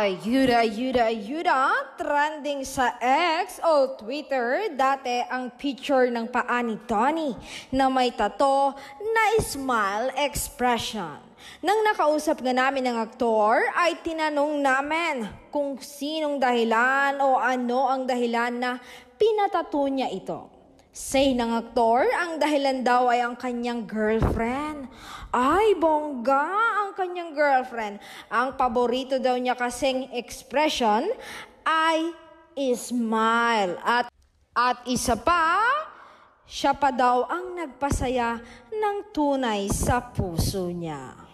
Ayuda, trending sa X o Twitter, dati ang picture ng paa ni Donnie na may tato na smile expression. Nang nakausap nga namin ng aktor, ay tinanong namin kung sinong dahilan o ano ang dahilan na pinatato niya ito. Say ng aktor, ang dahilan daw ay ang kanyang girlfriend. Ay, bongga ang kanyang girlfriend. Ang paborito daw niya kasing expression ay smile. At isa pa, siya pa daw ang nagpasaya ng tunay sa puso niya.